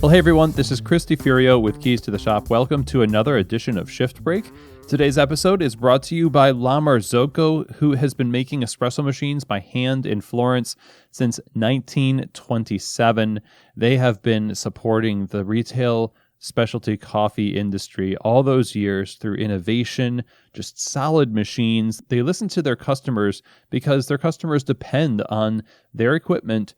Well, hey everyone, this is Chris DiFurio with Keys to the Shop. Welcome to another edition of Shift Break. Today's episode is brought to you by La Marzocco, who has been making espresso machines by hand in Florence since 1927. They have been supporting the retail specialty coffee industry all those years through innovation, just solid machines. They listen to their customers because their customers depend on their equipment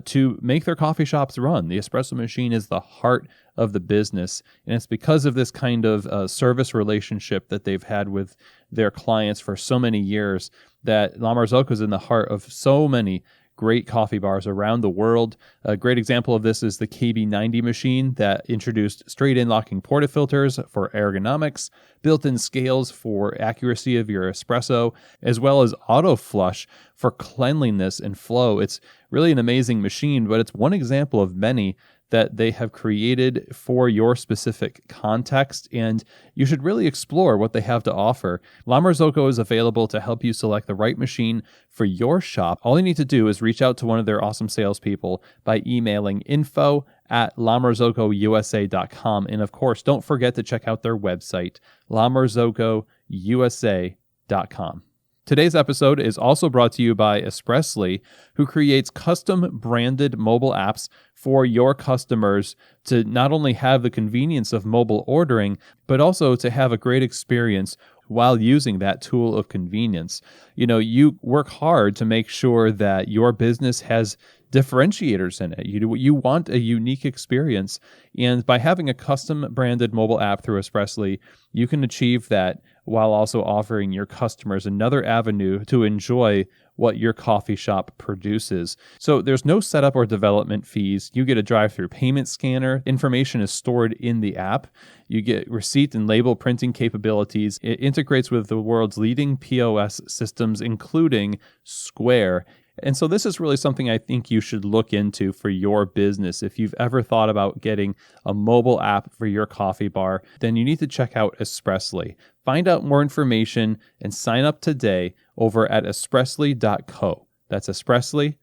to make their coffee shops run. The espresso machine is the heart of the business, and it's because of this kind of service relationship that they've had with their clients for so many years that La Marzocco is in the heart of so many great coffee bars around the world. A great example of this is the KB90 machine that introduced straight-in locking portafilters for ergonomics, built-in scales for accuracy of your espresso, as well as auto flush for cleanliness and flow. It's really an amazing machine, but it's one example of many that they have created for your specific context, and you should really explore what they have to offer. La Marzocco is available to help you select the right machine for your shop. All you need to do is reach out to one of their awesome salespeople by emailing info@lamarzocousa.com. And of course, don't forget to check out their website, lamarzocousa.com. Today's episode is also brought to you by Espressly, who creates custom branded mobile apps for your customers to not only have the convenience of mobile ordering, but also to have a great experience while using that tool of convenience. You know, you work hard to make sure that your business has differentiators in it. You want a unique experience, and by having a custom branded mobile app through Espressly, you can achieve that while also offering your customers another avenue to enjoy what your coffee shop produces. So there's no setup or development fees. You get a drive-through payment scanner. Information is stored in the app. You get receipt and label printing capabilities. It integrates with the world's leading POS systems, including Square. And so this is really something I think you should look into for your business. If you've ever thought about getting a mobile app for your coffee bar, then you need to check out Espressly. Find out more information and sign up today over at espressly.co. That's espressly.co.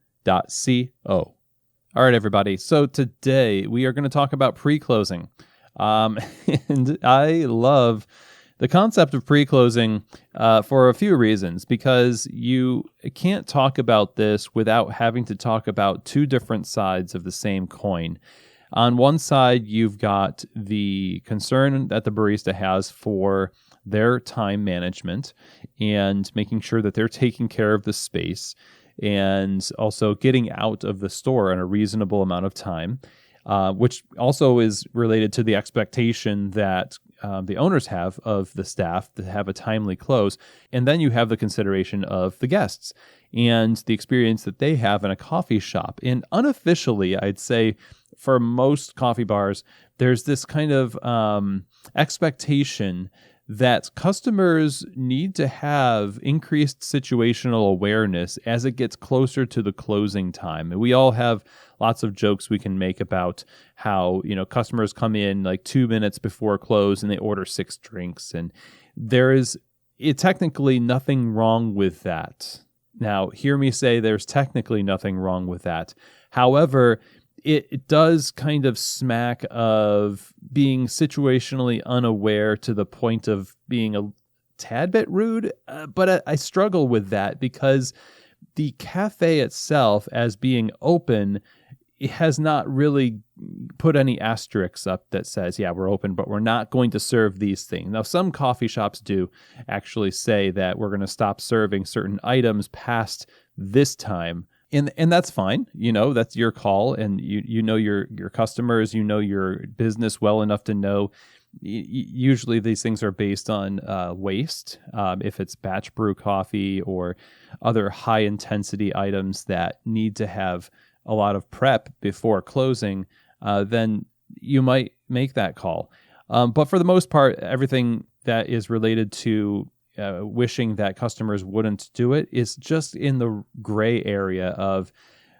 All right, everybody. So today we are going to talk about pre-closing. And I love the concept of pre-closing for a few reasons, because you can't talk about this without having to talk about two different sides of the same coin. On one side, you've got the concern that the barista has for their time management and making sure that they're taking care of the space and also getting out of the store in a reasonable amount of time, which also is related to the expectation that the owners have of the staff to have a timely close. And then you have the consideration of the guests and the experience that they have in a coffee shop. And unofficially, I'd say for most coffee bars, there's this kind of expectation that customers need to have increased situational awareness as it gets closer to the closing time. And we all have lots of jokes we can make about how, you know, customers come in like 2 minutes before close and they order 6 drinks. And there is technically nothing wrong with that. Now, hear me say there's technically nothing wrong with that. However, it does kind of smack of being situationally unaware to the point of being a tad bit rude, but I struggle with that because the cafe itself, as being open, it has not really put any asterisks up that says, yeah, we're open, but we're not going to serve these things. Now, some coffee shops do actually say that we're going to stop serving certain items past this time. And that's fine. You know, that's your call, and you know your customers, you know your business well enough to know. Usually these things are based on waste. If it's batch brew coffee or other high intensity items that need to have a lot of prep before closing, then you might make that call. But for the most part, everything that is related to wishing that customers wouldn't do it is just in the gray area of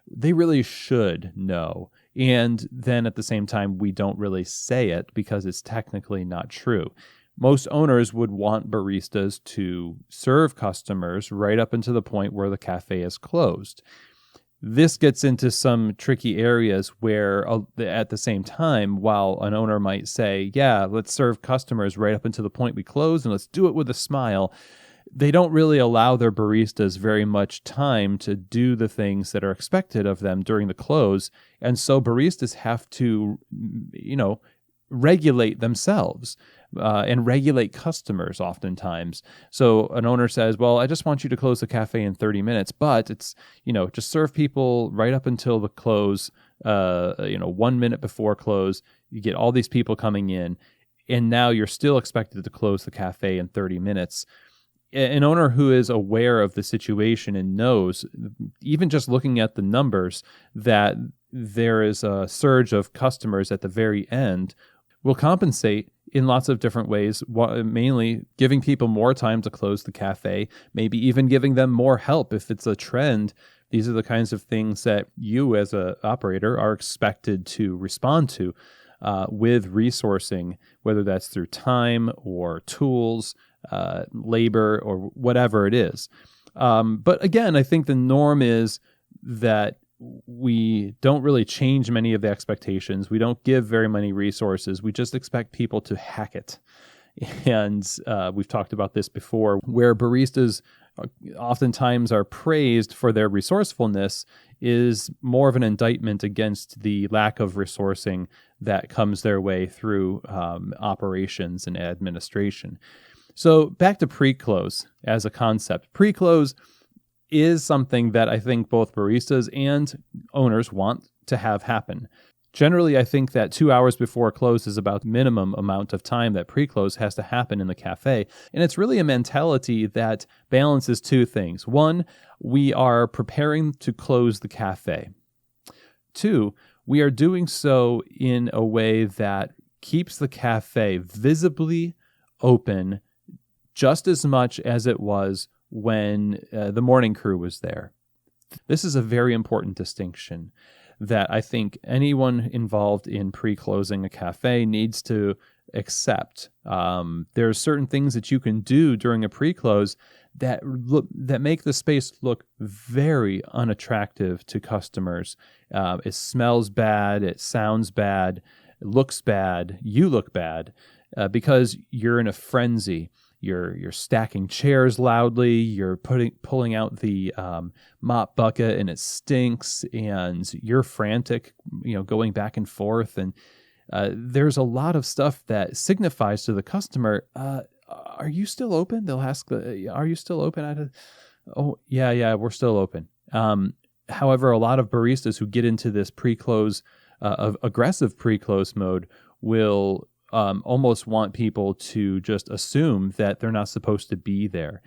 they really should know. And then at the same time, we don't really say it because it's technically not true. Most owners would want baristas to serve customers right up until the point where the cafe is closed. This gets into some tricky areas where at the same time, while an owner might say, yeah, let's serve customers right up until the point we close and let's do it with a smile, they don't really allow their baristas very much time to do the things that are expected of them during the close. And so baristas have to, regulate themselves and regulate customers oftentimes. So an owner says, well, I just want you to close the cafe in 30 minutes, but it's, just serve people right up until the close, 1 minute before close. You get all these people coming in, and now you're still expected to close the cafe in 30 minutes. An owner who is aware of the situation and knows, even just looking at the numbers, that there is a surge of customers at the very end, will compensate in lots of different ways, mainly giving people more time to close the cafe, maybe even giving them more help if it's a trend. These are the kinds of things that you as an operator are expected to respond to with resourcing, whether that's through time or tools, labor, or whatever it is. But again, I think the norm is that we don't really change many of the expectations. We don't give very many resources. We just expect people to hack it. And we've talked about this before, where baristas oftentimes are praised for their resourcefulness is more of an indictment against the lack of resourcing that comes their way through operations and administration. So back to pre-close as a concept. Pre-close is something that I think both baristas and owners want to have happen. Generally, I think that 2 hours before close is about the minimum amount of time that pre-close has to happen in the cafe. And it's really a mentality that balances two things. One, we are preparing to close the cafe. Two, we are doing so in a way that keeps the cafe visibly open just as much as it was when the morning crew was there. This is a very important distinction that I think anyone involved in pre-closing a cafe needs to accept. There are certain things that you can do during a pre-close that make the space look very unattractive to customers. It smells bad, it sounds bad, it looks bad, you look bad because you're in a frenzy. You're stacking chairs loudly. You're pulling out the mop bucket, and it stinks. And you're frantic, going back and forth. And there's a lot of stuff that signifies to the customer, "Are you still open?" They'll ask, "Are you still open?" "Oh, yeah, we're still open." However, a lot of baristas who get into this pre-close, aggressive pre-close mode will almost want people to just assume that they're not supposed to be there,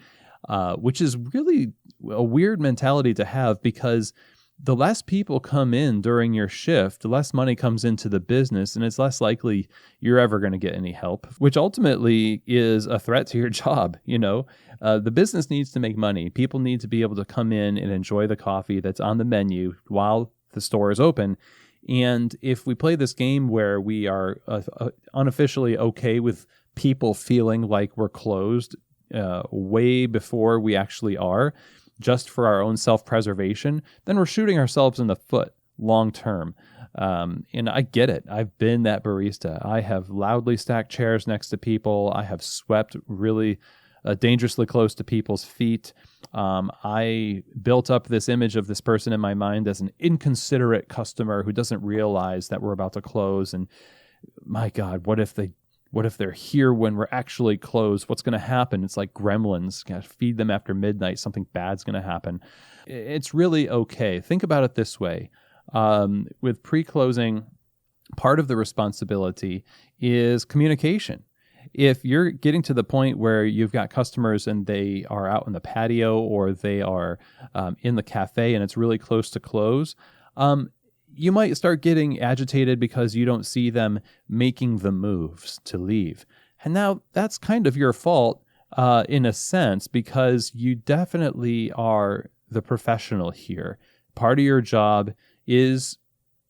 which is really a weird mentality to have, because the less people come in during your shift, the less money comes into the business, and it's less likely you're ever going to get any help, which ultimately is a threat to your job. The business needs to make money. People need to be able to come in and enjoy the coffee that's on the menu while the store is open. And if we play this game where we are unofficially okay with people feeling like we're closed way before we actually are, just for our own self-preservation, then we're shooting ourselves in the foot long term. And I get it. I've been that barista. I have loudly stacked chairs next to people. I have swept really dangerously close to people's feet. I built up this image of this person in my mind as an inconsiderate customer who doesn't realize that we're about to close. And my God, what if they're here when we're actually closed? What's going to happen? It's like gremlins. Gotta feed them after midnight. Something bad's going to happen. It's really okay. Think about it this way. With pre-closing, part of the responsibility is communication. If you're getting to the point where you've got customers and they are out in the patio or they are in the cafe and it's really close to close, you might start getting agitated because you don't see them making the moves to leave. And now that's kind of your fault in a sense, because you definitely are the professional here. Part of your job is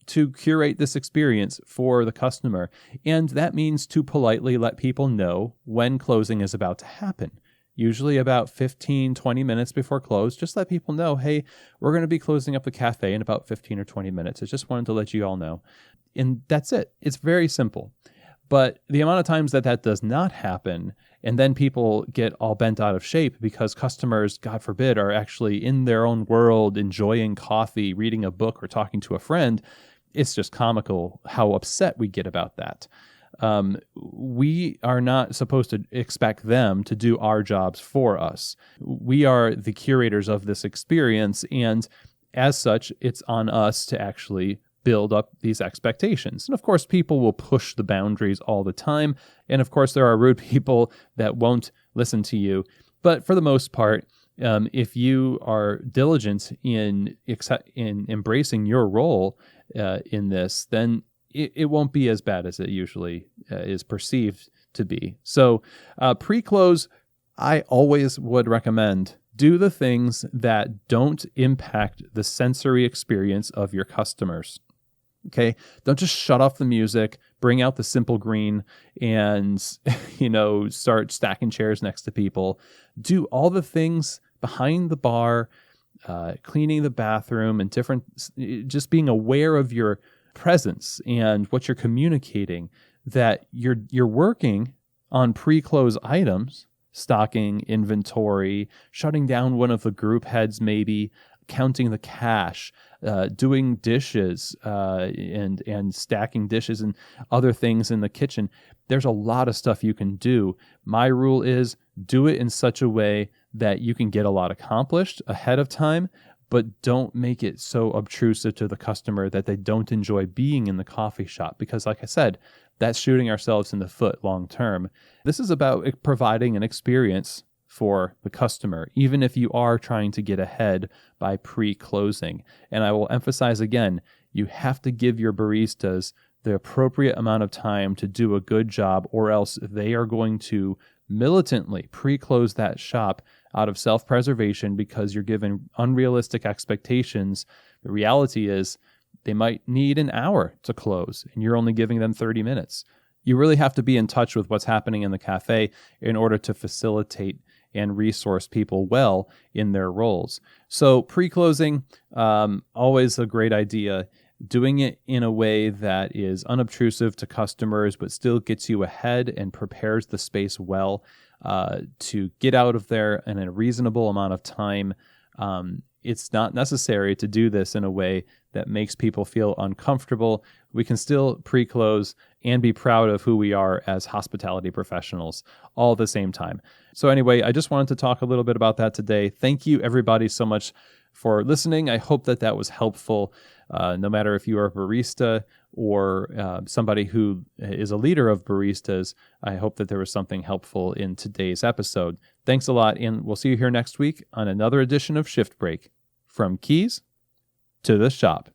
to curate this experience for the customer. And that means to politely let people know when closing is about to happen. usually about 15, 20 minutes before close. Just let people know, hey, we're going to be closing up the cafe in about 15 or 20 minutes. I just wanted to let you all know. And that's it. It's very simple. But the amount of times that does not happen, and then people get all bent out of shape because customers, God forbid, are actually in their own world, enjoying coffee, reading a book, or talking to a friend, it's just comical how upset we get about that. We are not supposed to expect them to do our jobs for us. We are the curators of this experience, and as such, it's on us to actually build up these expectations. And of course, people will push the boundaries all the time. And of course, there are rude people that won't listen to you. But for the most part, if you are diligent in embracing your role in this, then it won't be as bad as it usually is perceived to be. So pre-close, I always would recommend do the things that don't impact the sensory experience of your customers. Okay, don't just shut off the music, bring out the simple green, and start stacking chairs next to people. Do all the things behind the bar, cleaning the bathroom, and just being aware of your presence and what you're communicating. That you're working on pre-close items, stocking inventory, shutting down one of the group heads, maybe counting the cash, doing dishes, and stacking dishes and other things in the kitchen. There's a lot of stuff you can do. My rule is do it in such a way that you can get a lot accomplished ahead of time, but don't make it so obtrusive to the customer that they don't enjoy being in the coffee shop. Because like I said, that's shooting ourselves in the foot long term. This is about providing an experience for the customer, even if you are trying to get ahead by pre-closing. And I will emphasize again, you have to give your baristas the appropriate amount of time to do a good job, or else they are going to militantly pre-close that shop out of self-preservation because you're given unrealistic expectations. The reality is they might need an hour to close, and you're only giving them 30 minutes. You really have to be in touch with what's happening in the cafe in order to facilitate and resource people well in their roles. So pre-closing, always a great idea. Doing it in a way that is unobtrusive to customers, but still gets you ahead and prepares the space well to get out of there in a reasonable amount of time. It's not necessary to do this in a way that makes people feel uncomfortable. We can still pre-close and be proud of who we are as hospitality professionals all at the same time. So anyway, I just wanted to talk a little bit about that today. Thank you everybody so much for listening. I hope that was helpful. No matter if you are a barista or somebody who is a leader of baristas, I hope that there was something helpful in today's episode. Thanks a lot, and we'll see you here next week on another edition of Shift Break. From Keys to the Shop.